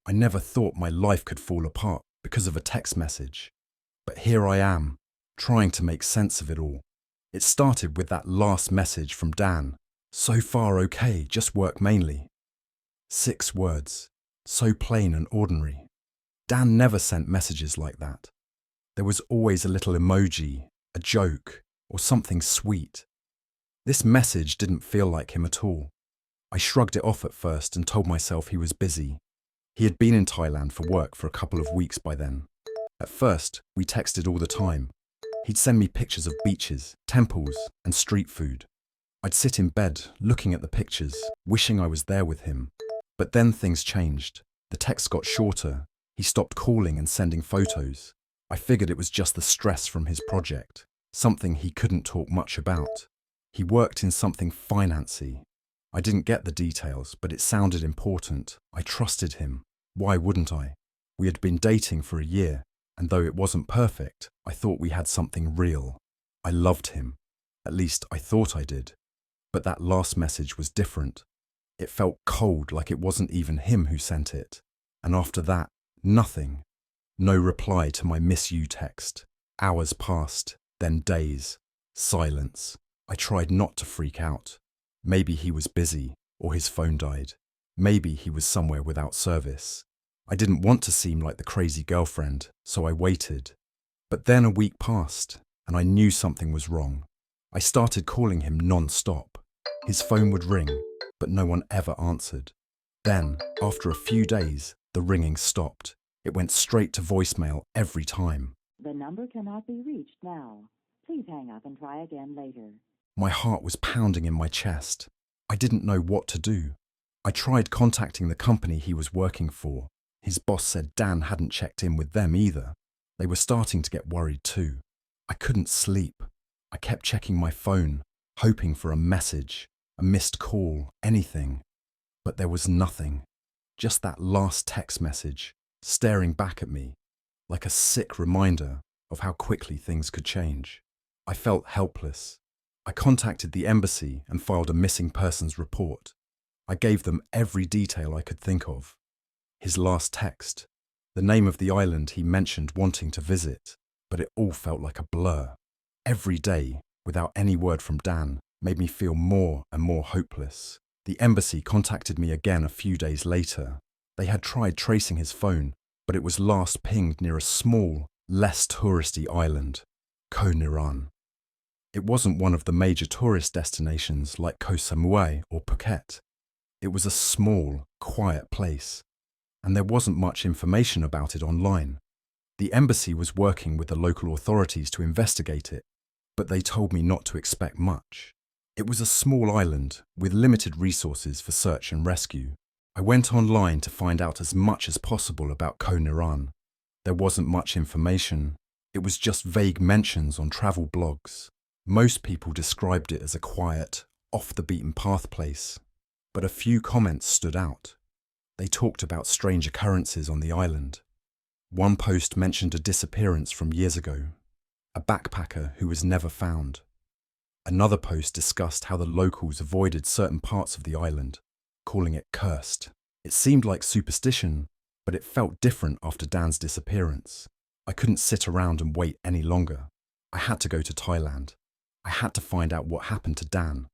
I never thought my life could fall apart because of a text message. But here I am, trying to make sense of it all. It started with that last message from Dan. So far okay, just work mainly. 6 words, so plain and ordinary. Dan never sent messages like that. There was always a little emoji, a joke, or something sweet. This message didn't feel like him at all. I shrugged it off at first and told myself he was busy. He had been in Thailand for work for a couple of weeks by then. At first, we texted all the time. He'd send me pictures of beaches, temples, and street food. I'd sit in bed, looking at the pictures, wishing I was there with him. But then things changed. The texts got shorter. He stopped calling and sending photos. I figured it was just the stress from his project, something he couldn't talk much about. He worked in something financy. I didn't get the details, but it sounded important. I trusted him. Why wouldn't I? We had been dating for a year, and though it wasn't perfect, I thought we had something real. I loved him. At least I thought I did. But that last message was different. It felt cold, like it wasn't even him who sent it. And after that, nothing. No reply to my miss you text. Hours passed, then days. Silence. I tried not to freak out. Maybe he was busy, or his phone died. Maybe he was somewhere without service. I didn't want to seem like the crazy girlfriend, so I waited. But then a week passed, and I knew something was wrong. I started calling him non-stop. His phone would ring, but no one ever answered. Then, after a few days, the ringing stopped. It went straight to voicemail every time. The number cannot be reached now. Please hang up and try again later. My heart was pounding in my chest. I didn't know what to do. I tried contacting the company he was working for. His boss said Dan hadn't checked in with them either. They were starting to get worried too. I couldn't sleep. I kept checking my phone, hoping for a message, a missed call, anything. But there was nothing. Just that last text message, staring back at me, like a sick reminder of how quickly things could change. I felt helpless. I contacted the embassy and filed a missing persons report. I gave them every detail I could think of. His last text, the name of the island he mentioned wanting to visit, but it all felt like a blur. Every day, without any word from Dan, made me feel more and more hopeless. The embassy contacted me again a few days later. They had tried tracing his phone, but it was last pinged near a small, less touristy island, Koh Niran. It wasn't one of the major tourist destinations like Koh Samui or Phuket. It was a small, quiet place, and there wasn't much information about it online. The embassy was working with the local authorities to investigate it, but they told me not to expect much. It was a small island with limited resources for search and rescue. I went online to find out as much as possible about Koh Niran. There wasn't much information. It was just vague mentions on travel blogs. Most people described it as a quiet, off-the-beaten-path place, but a few comments stood out. They talked about strange occurrences on the island. One post mentioned a disappearance from years ago, a backpacker who was never found. Another post discussed how the locals avoided certain parts of the island, calling it cursed. It seemed like superstition, but it felt different after Dan's disappearance. I couldn't sit around and wait any longer. I had to go to Thailand. I had to find out what happened to Dan.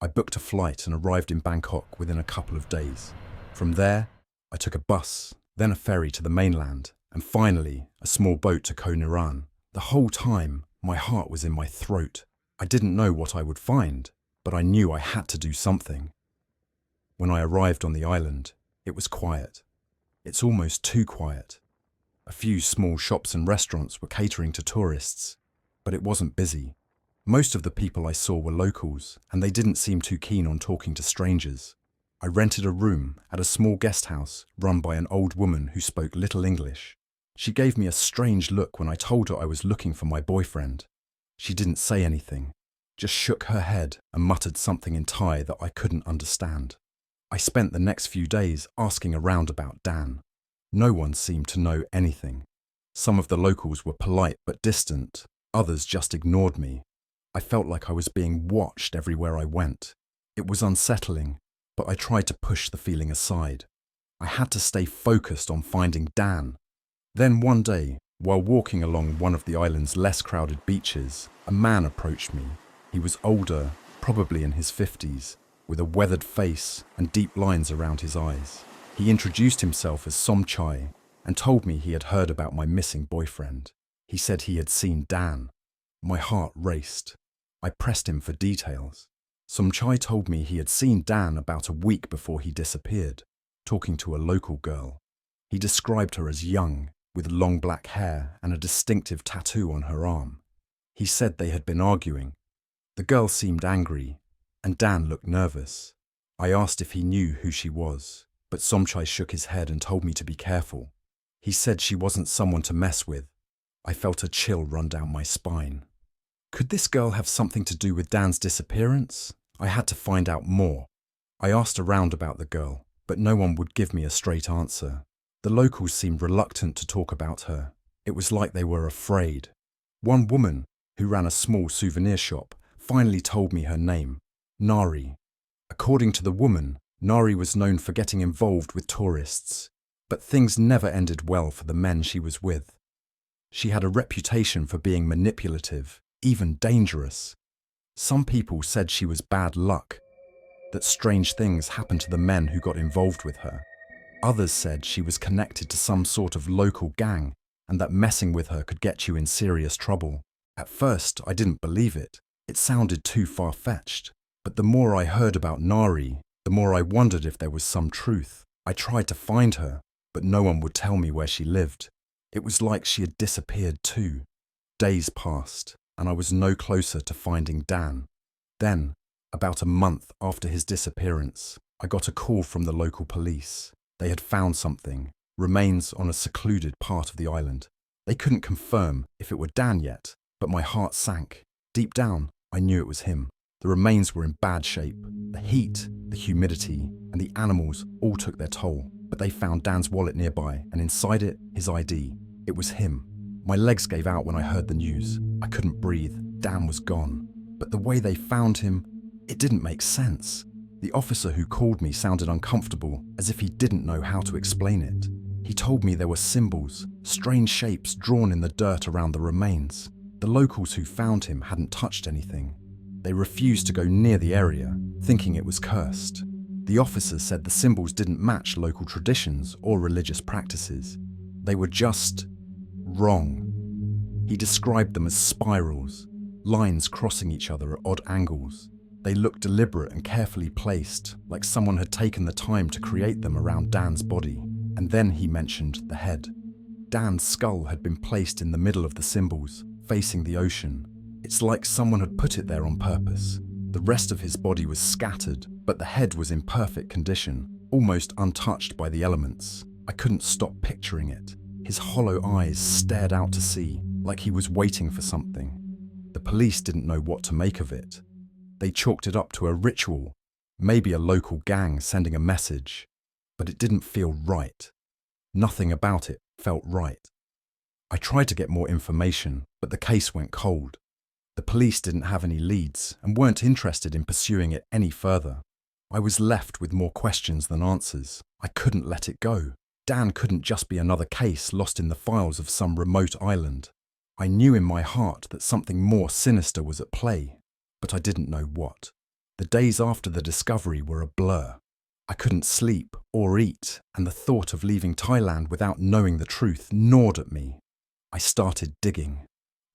I booked a flight and arrived in Bangkok within a couple of days. From there, I took a bus, then a ferry to the mainland, and finally, a small boat to Koh Niran. The whole time, my heart was in my throat. I didn't know what I would find, but I knew I had to do something. When I arrived on the island, it was quiet. It's almost too quiet. A few small shops and restaurants were catering to tourists, but it wasn't busy. Most of the people I saw were locals, and they didn't seem too keen on talking to strangers. I rented a room at a small guest house run by an old woman who spoke little English. She gave me a strange look when I told her I was looking for my boyfriend. She didn't say anything, just shook her head and muttered something in Thai that I couldn't understand. I spent the next few days asking around about Dan. No one seemed to know anything. Some of the locals were polite but distant, others just ignored me. I felt like I was being watched everywhere I went. It was unsettling, but I tried to push the feeling aside. I had to stay focused on finding Dan. Then one day, while walking along one of the island's less crowded beaches, a man approached me. He was older, probably in his 50s, with a weathered face and deep lines around his eyes. He introduced himself as Somchai and told me he had heard about my missing boyfriend. He said he had seen Dan. My heart raced. I pressed him for details. Somchai told me he had seen Dan about a week before he disappeared, talking to a local girl. He described her as young, with long black hair and a distinctive tattoo on her arm. He said they had been arguing. The girl seemed angry, and Dan looked nervous. I asked if he knew who she was, but Somchai shook his head and told me to be careful. He said she wasn't someone to mess with. I felt a chill run down my spine. Could this girl have something to do with Dan's disappearance? I had to find out more. I asked around about the girl, but no one would give me a straight answer. The locals seemed reluctant to talk about her. It was like they were afraid. One woman, who ran a small souvenir shop, finally told me her name, Naree. According to the woman, Naree was known for getting involved with tourists, but things never ended well for the men she was with. She had a reputation for being manipulative, even dangerous. Some people said she was bad luck, that strange things happened to the men who got involved with her. Others said she was connected to some sort of local gang and that messing with her could get you in serious trouble. At first, I didn't believe it. It sounded too far-fetched. But the more I heard about Naree, the more I wondered if there was some truth. I tried to find her, but no one would tell me where she lived. It was like she had disappeared too. Days passed, and I was no closer to finding Dan. Then, about a month after his disappearance, I got a call from the local police. They had found something, remains on a secluded part of the island. They couldn't confirm if it were Dan yet, but my heart sank. Deep down, I knew it was him. The remains were in bad shape. The heat, the humidity, and the animals all took their toll. But they found Dan's wallet nearby, and inside it, his ID. It was him. My legs gave out when I heard the news. I couldn't breathe. Dan was gone. But the way they found him, it didn't make sense. The officer who called me sounded uncomfortable, as if he didn't know how to explain it. He told me there were symbols, strange shapes drawn in the dirt around the remains. The locals who found him hadn't touched anything. They refused to go near the area, thinking it was cursed. The officers said the symbols didn't match local traditions or religious practices. They were just wrong. He described them as spirals, lines crossing each other at odd angles. They looked deliberate and carefully placed, like someone had taken the time to create them around Dan's body. And then he mentioned the head. Dan's skull had been placed in the middle of the symbols, facing the ocean. It's like someone had put it there on purpose. The rest of his body was scattered, but the head was in perfect condition, almost untouched by the elements. I couldn't stop picturing it. His hollow eyes stared out to sea, like he was waiting for something. The police didn't know what to make of it. They chalked it up to a ritual, maybe a local gang sending a message, but it didn't feel right. Nothing about it felt right. I tried to get more information, but the case went cold. The police didn't have any leads and weren't interested in pursuing it any further. I was left with more questions than answers. I couldn't let it go. Dan couldn't just be another case lost in the files of some remote island. I knew in my heart that something more sinister was at play, but I didn't know what. The days after the discovery were a blur. I couldn't sleep or eat, and the thought of leaving Thailand without knowing the truth gnawed at me. I started digging.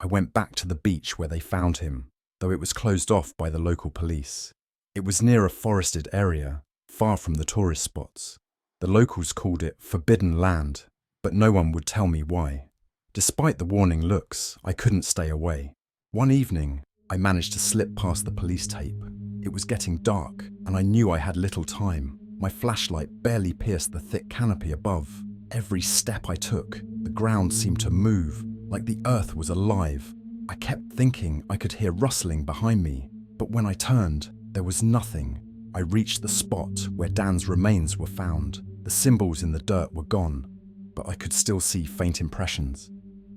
I went back to the beach where they found him, though it was closed off by the local police. It was near a forested area, far from the tourist spots. The locals called it forbidden land, but no one would tell me why. Despite the warning looks, I couldn't stay away. One evening, I managed to slip past the police tape. It was getting dark, and I knew I had little time. My flashlight barely pierced the thick canopy above. Every step I took, the ground seemed to move, like the earth was alive. I kept thinking I could hear rustling behind me, but when I turned, there was nothing. I reached the spot where Dan's remains were found. The symbols in the dirt were gone, but I could still see faint impressions.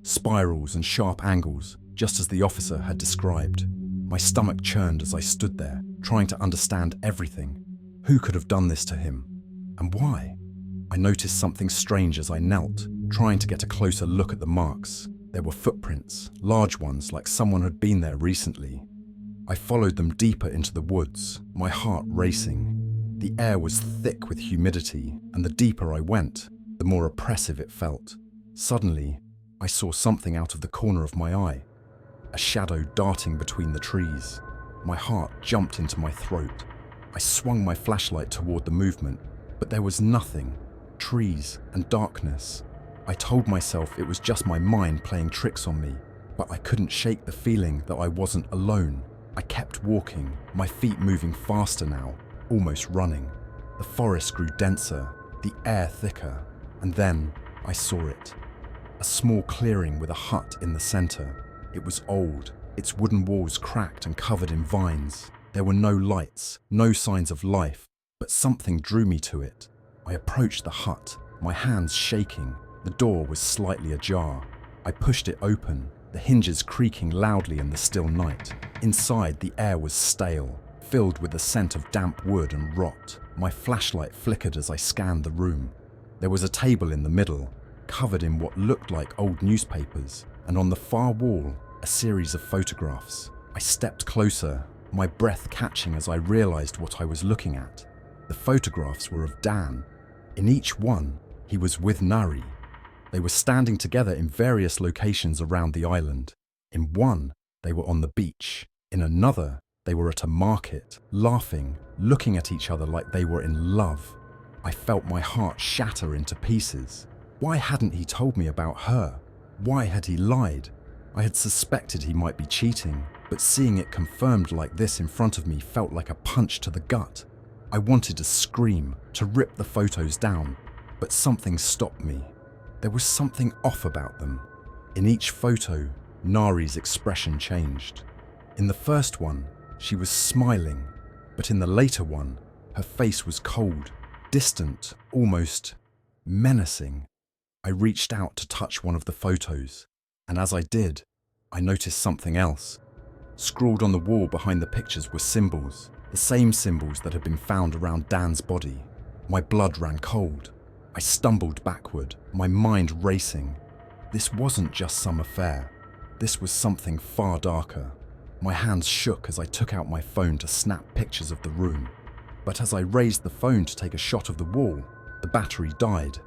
Spirals and sharp angles, just as the officer had described. My stomach churned as I stood there, trying to understand everything. Who could have done this to him? And why? I noticed something strange as I knelt, trying to get a closer look at the marks. There were footprints, large ones like someone had been there recently. I followed them deeper into the woods, my heart racing. The air was thick with humidity, and the deeper I went, the more oppressive it felt. Suddenly, I saw something out of the corner of my eye, a shadow darting between the trees. My heart jumped into my throat. I swung my flashlight toward the movement, but there was nothing. Trees and darkness. I told myself it was just my mind playing tricks on me, but I couldn't shake the feeling that I wasn't alone. I kept walking, my feet moving faster now, almost running. The forest grew denser, the air thicker, and then I saw it. A small clearing with a hut in the center. It was old, its wooden walls cracked and covered in vines. There were no lights, no signs of life, but something drew me to it. I approached the hut, my hands shaking. The door was slightly ajar. I pushed it open, the hinges creaking loudly in the still night. Inside, the air was stale, filled with the scent of damp wood and rot. My flashlight flickered as I scanned the room. There was a table in the middle, covered in what looked like old newspapers, and on the far wall, a series of photographs. I stepped closer, my breath catching as I realized what I was looking at. The photographs were of Dan. In each one, he was with Naree. They were standing together in various locations around the island. In one, they were on the beach. In another, they were at a market, laughing, looking at each other like they were in love. I felt my heart shatter into pieces. Why hadn't he told me about her? Why had he lied? I had suspected he might be cheating, but seeing it confirmed like this in front of me felt like a punch to the gut. I wanted to scream, to rip the photos down, but something stopped me. There was something off about them. In each photo, Naree's expression changed. In the first one, she was smiling, but in the later one, her face was cold, distant, almost menacing. I reached out to touch one of the photos, and as I did, I noticed something else. Scrawled on the wall behind the pictures were symbols, the same symbols that had been found around Dan's body. My blood ran cold. I stumbled backward, my mind racing. This wasn't just some affair. This was something far darker. My hands shook as I took out my phone to snap pictures of the room. But as I raised the phone to take a shot of the wall, the battery died.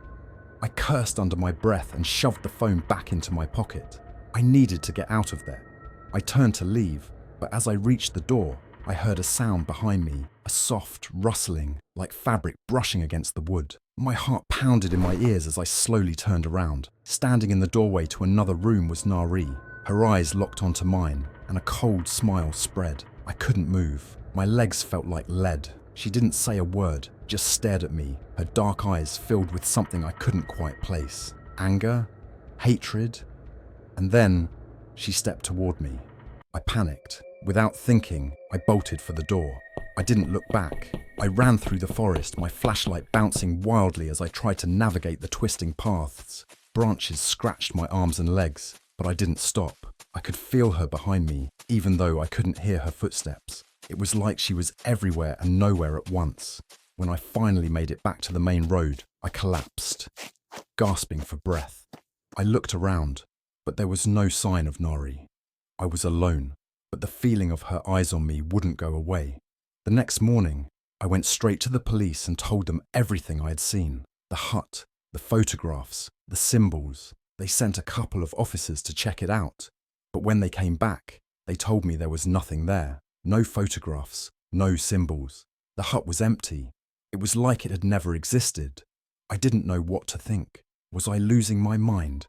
I cursed under my breath and shoved the phone back into my pocket. I needed to get out of there. I turned to leave, but as I reached the door, I heard a sound behind me, a soft rustling, like fabric brushing against the wood. My heart pounded in my ears as I slowly turned around. Standing in the doorway to another room was Naree. Her eyes locked onto mine, and a cold smile spread. I couldn't move. My legs felt like lead. She didn't say a word, just stared at me, her dark eyes filled with something I couldn't quite place. Anger? Hatred? And then, she stepped toward me. I panicked. Without thinking, I bolted for the door. I didn't look back. I ran through the forest, my flashlight bouncing wildly as I tried to navigate the twisting paths. Branches scratched my arms and legs, but I didn't stop. I could feel her behind me, even though I couldn't hear her footsteps. It was like she was everywhere and nowhere at once. When I finally made it back to the main road, I collapsed, gasping for breath. I looked around, but there was no sign of Naree. I was alone, but the feeling of her eyes on me wouldn't go away. The next morning, I went straight to the police and told them everything I had seen. The hut, the photographs, the symbols. They sent a couple of officers to check it out, but when they came back, they told me there was nothing there. No photographs, no symbols. The hut was empty. It was like it had never existed. I didn't know what to think. Was I losing my mind?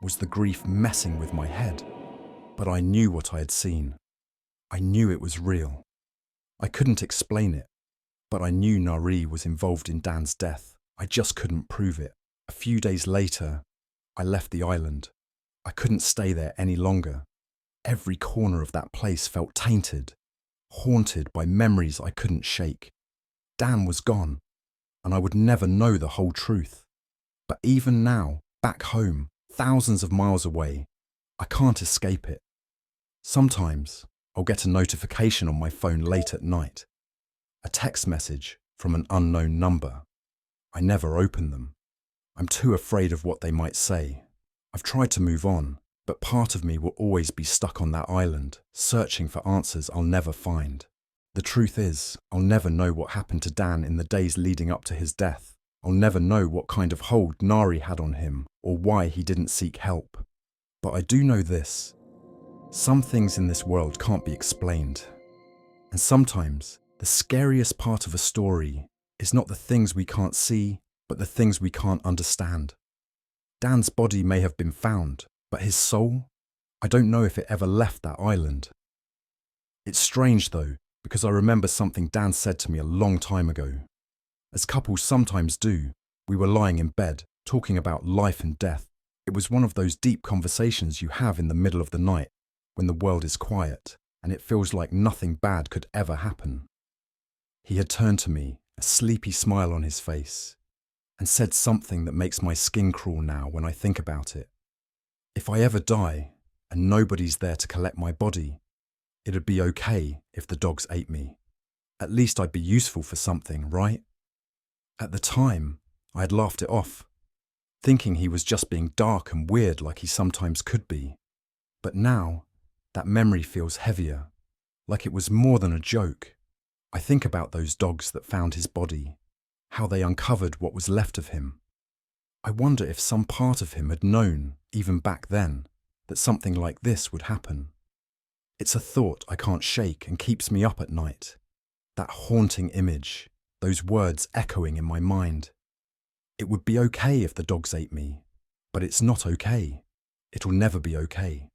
Was the grief messing with my head? But I knew what I had seen. I knew it was real. I couldn't explain it, but I knew Naree was involved in Dan's death. I just couldn't prove it. A few days later, I left the island. I couldn't stay there any longer. Every corner of that place felt tainted, haunted by memories I couldn't shake. Dan was gone, and I would never know the whole truth. But even now, back home, thousands of miles away, I can't escape it. Sometimes, I'll get a notification on my phone late at night. A text message from an unknown number. I never open them. I'm too afraid of what they might say. I've tried to move on, but part of me will always be stuck on that island, searching for answers I'll never find. The truth is, I'll never know what happened to Dan in the days leading up to his death. I'll never know what kind of hold Naree had on him or why he didn't seek help. But I do know this. Some things in this world can't be explained. And sometimes, the scariest part of a story is not the things we can't see, but the things we can't understand. Dan's body may have been found, but his soul? I don't know if it ever left that island. It's strange though, because I remember something Dan said to me a long time ago. As couples sometimes do, we were lying in bed, talking about life and death. It was one of those deep conversations you have in the middle of the night, when the world is quiet, and it feels like nothing bad could ever happen. He had turned to me, a sleepy smile on his face, and said something that makes my skin crawl now when I think about it. If I ever die, and nobody's there to collect my body, it'd be okay if the dogs ate me. At least I'd be useful for something, right? At the time, I had laughed it off, thinking he was just being dark and weird like he sometimes could be. But now, that memory feels heavier, like it was more than a joke. I think about those dogs that found his body, how they uncovered what was left of him. I wonder if some part of him had known, even back then, that something like this would happen. It's a thought I can't shake and keeps me up at night. That haunting image, those words echoing in my mind. It would be okay if the dogs ate me, but it's not okay. It'll never be okay.